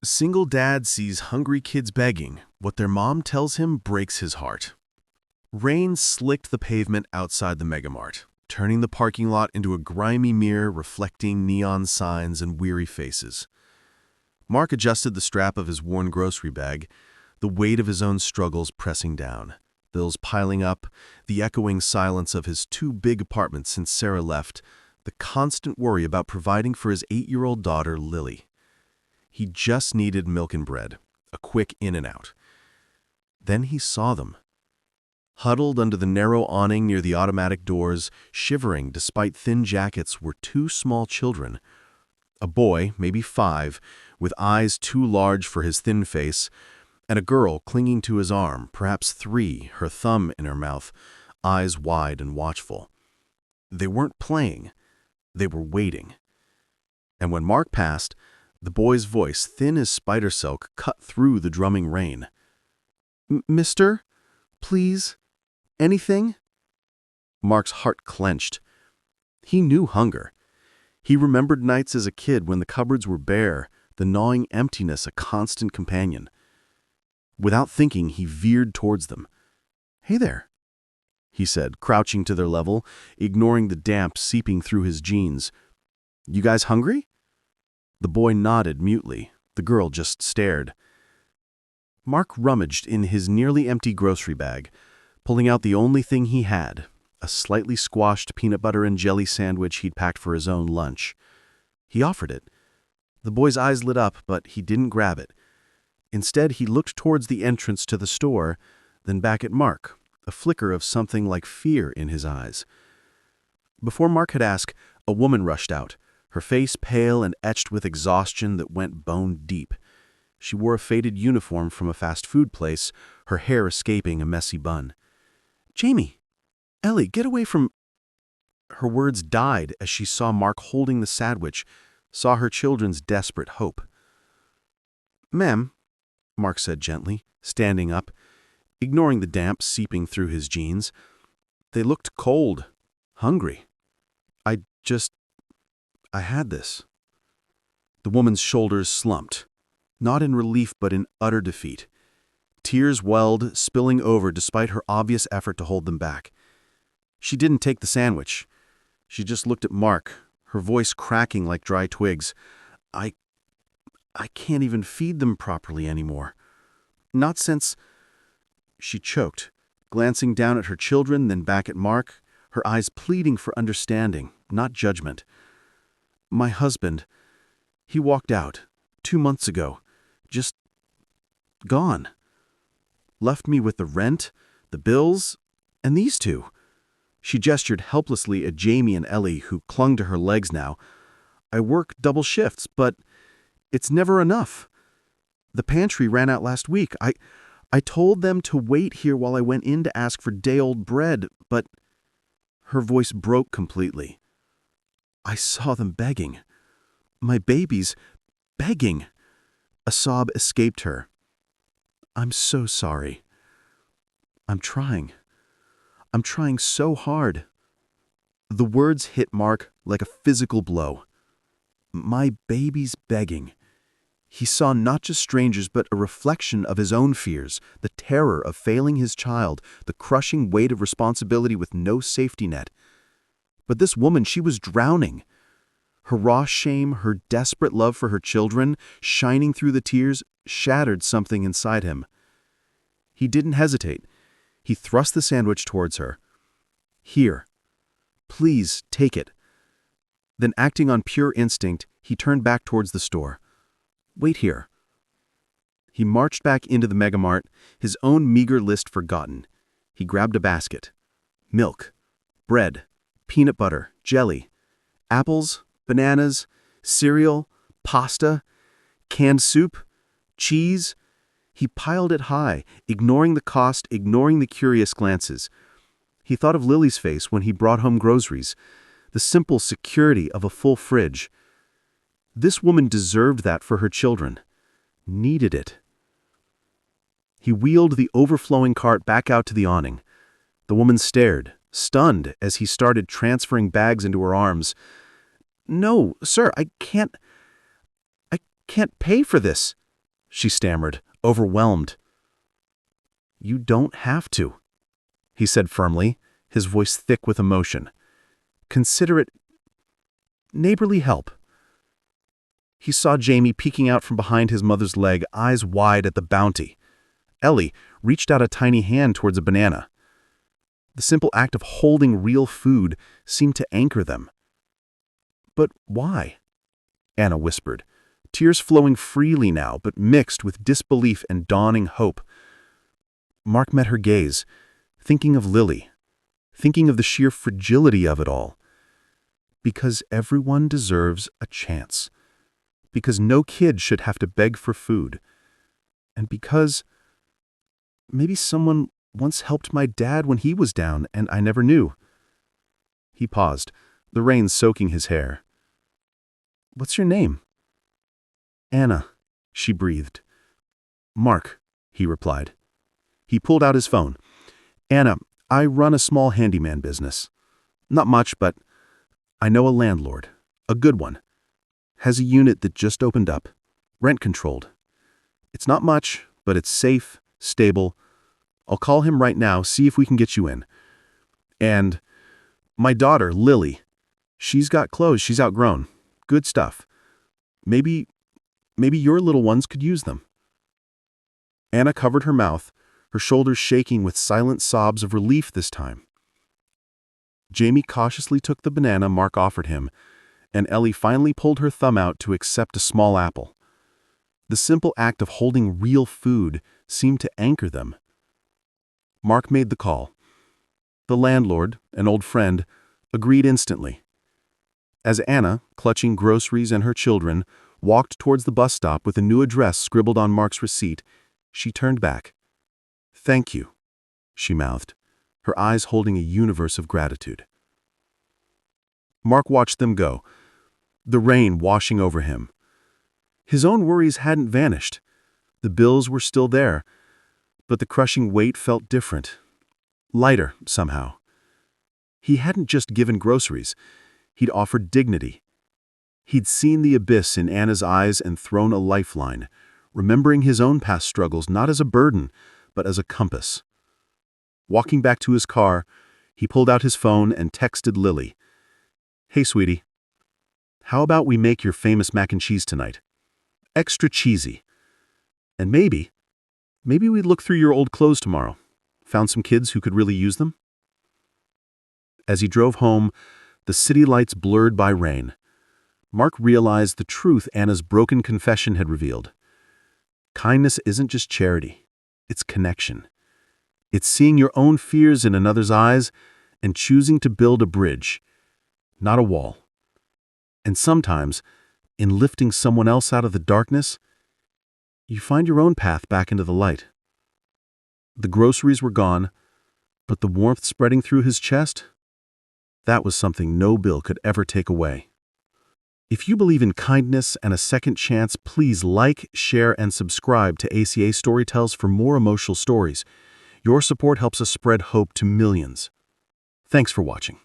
Single dad sees hungry kids begging. What their mom tells him breaks his heart. Rain slicked the pavement outside the megamart, turning the parking lot into a grimy mirror reflecting neon signs and weary faces. Mark adjusted the strap of his worn grocery bag, the weight of his own struggles pressing down, bills piling up, the echoing silence of his two big apartments since Sarah left, the constant worry about providing for his 8-year-old daughter, Lily. He just needed milk and bread, a quick in and out. Then he saw them. Huddled under the narrow awning near the automatic doors, shivering despite thin jackets, were two small children. A boy, maybe 5, with eyes too large for his thin face, and a girl clinging to his arm, perhaps 3, her thumb in her mouth, eyes wide and watchful. They weren't playing. They were waiting. And when Mark passed, the boy's voice, thin as spider silk, cut through the drumming rain. "Mister? Please? Anything?" Mark's heart clenched. He knew hunger. He remembered nights as a kid when the cupboards were bare, the gnawing emptiness a constant companion. Without thinking, he veered towards them. "Hey there," he said, crouching to their level, ignoring the damp seeping through his jeans. "You guys hungry?" The boy nodded mutely. The girl just stared. Mark rummaged in his nearly empty grocery bag, pulling out the only thing he had, a slightly squashed peanut butter and jelly sandwich he'd packed for his own lunch. He offered it. The boy's eyes lit up, but he didn't grab it. Instead, he looked towards the entrance to the store, then back at Mark, a flicker of something like fear in his eyes. Before Mark had asked, a woman rushed out, her face pale and etched with exhaustion that went bone deep. She wore a faded uniform from a fast food place, her hair escaping a messy bun. "Jamie! Ellie, get away from—" Her words died as she saw Mark holding the sandwich, saw her children's desperate hope. "Ma'am," Mark said gently, standing up, ignoring the damp seeping through his jeans. They looked cold, hungry. I had this." The woman's shoulders slumped, not in relief but in utter defeat. Tears welled, spilling over despite her obvious effort to hold them back. She didn't take the sandwich. She just looked at Mark, her voice cracking like dry twigs. I can't even feed them properly anymore. Not since—" She choked, glancing down at her children, then back at Mark, her eyes pleading for understanding, not judgment. "My husband, he walked out 2 months ago. Just gone. Left me with the rent, the bills, and these two." She gestured helplessly at Jamie and Ellie, who clung to her legs now. "I work double shifts, but it's never enough. The pantry ran out last week. I told them to wait here while I went in to ask for day-old bread, but—" Her voice broke completely. "I saw them begging. My babies begging." A sob escaped her. "I'm so sorry. I'm trying so hard." The words hit Mark like a physical blow. My babies begging. He saw not just strangers but a reflection of his own fears, the terror of failing his child, the crushing weight of responsibility with no safety net. But this woman, she was drowning. Her raw shame, her desperate love for her children, shining through the tears, shattered something inside him. He didn't hesitate. He thrust the sandwich towards her. "Here. Please take it." Then, acting on pure instinct, he turned back towards the store. "Wait here." He marched back into the megamart, his own meager list forgotten. He grabbed a basket. Milk, bread, peanut butter, jelly, apples, bananas, cereal, pasta, canned soup, cheese. He piled it high, ignoring the cost, ignoring the curious glances. He thought of Lily's face when he brought home groceries, the simple security of a full fridge. This woman deserved that for her children, needed it. He wheeled the overflowing cart back out to the awning. The woman stared, stunned, as he started transferring bags into her arms. "No, sir, I can't pay for this." she stammered, overwhelmed. "You don't have to," he said firmly, his voice thick with emotion. "Consider it neighborly help." He saw Jamie peeking out from behind his mother's leg, eyes wide at the bounty. Ellie reached out a tiny hand towards a banana. The simple act of holding real food seemed to anchor them. "But why?" Anna whispered, tears flowing freely now, but mixed with disbelief and dawning hope. Mark met her gaze, thinking of Lily, thinking of the sheer fragility of it all. Because everyone deserves a chance. Because no kid should have to beg for food. And because maybe someone once helped my dad when he was down and I never knew. He paused, the rain soaking his hair. "What's your name?" "Anna," she breathed. "Mark," he replied. He pulled out his phone. "Anna, I run a small handyman business. Not much, but I know a landlord. A good one. Has a unit that just opened up. Rent-controlled. It's not much, but it's safe, stable. I'll call him right now, see if we can get you in. And my daughter, Lily. She's got clothes she's outgrown. Good stuff. Maybe your little ones could use them." Anna covered her mouth, her shoulders shaking with silent sobs of relief this time. Jamie cautiously took the banana Mark offered him, and Ellie finally pulled her thumb out to accept a small apple. The simple act of holding real food seemed to anchor them. Mark made the call. The landlord, an old friend, agreed instantly. As Anna, clutching groceries and her children, walked towards the bus stop with a new address scribbled on Mark's receipt, she turned back. "Thank you," she mouthed, her eyes holding a universe of gratitude. Mark watched them go, the rain washing over him. His own worries hadn't vanished. The bills were still there, but the crushing weight felt different. Lighter, somehow. He hadn't just given groceries. He'd offered dignity. He'd seen the abyss in Anna's eyes and thrown a lifeline, remembering his own past struggles not as a burden, but as a compass. Walking back to his car, he pulled out his phone and texted Lily. "Hey, sweetie. How about we make your famous mac and cheese tonight? Extra cheesy. And maybe we look through your old clothes tomorrow. Found some kids who could really use them?" As he drove home, the city lights blurred by rain, Mark realized the truth Anna's broken confession had revealed. Kindness isn't just charity, it's connection. It's seeing your own fears in another's eyes and choosing to build a bridge, not a wall. And sometimes, in lifting someone else out of the darkness, you find your own path back into the light. The groceries were gone, but the warmth spreading through his chest, that was something no bill could ever take away. If you believe in kindness and a second chance, please like, share, and subscribe to ACA Storytells for more emotional stories. Your support helps us spread hope to millions. Thanks for watching.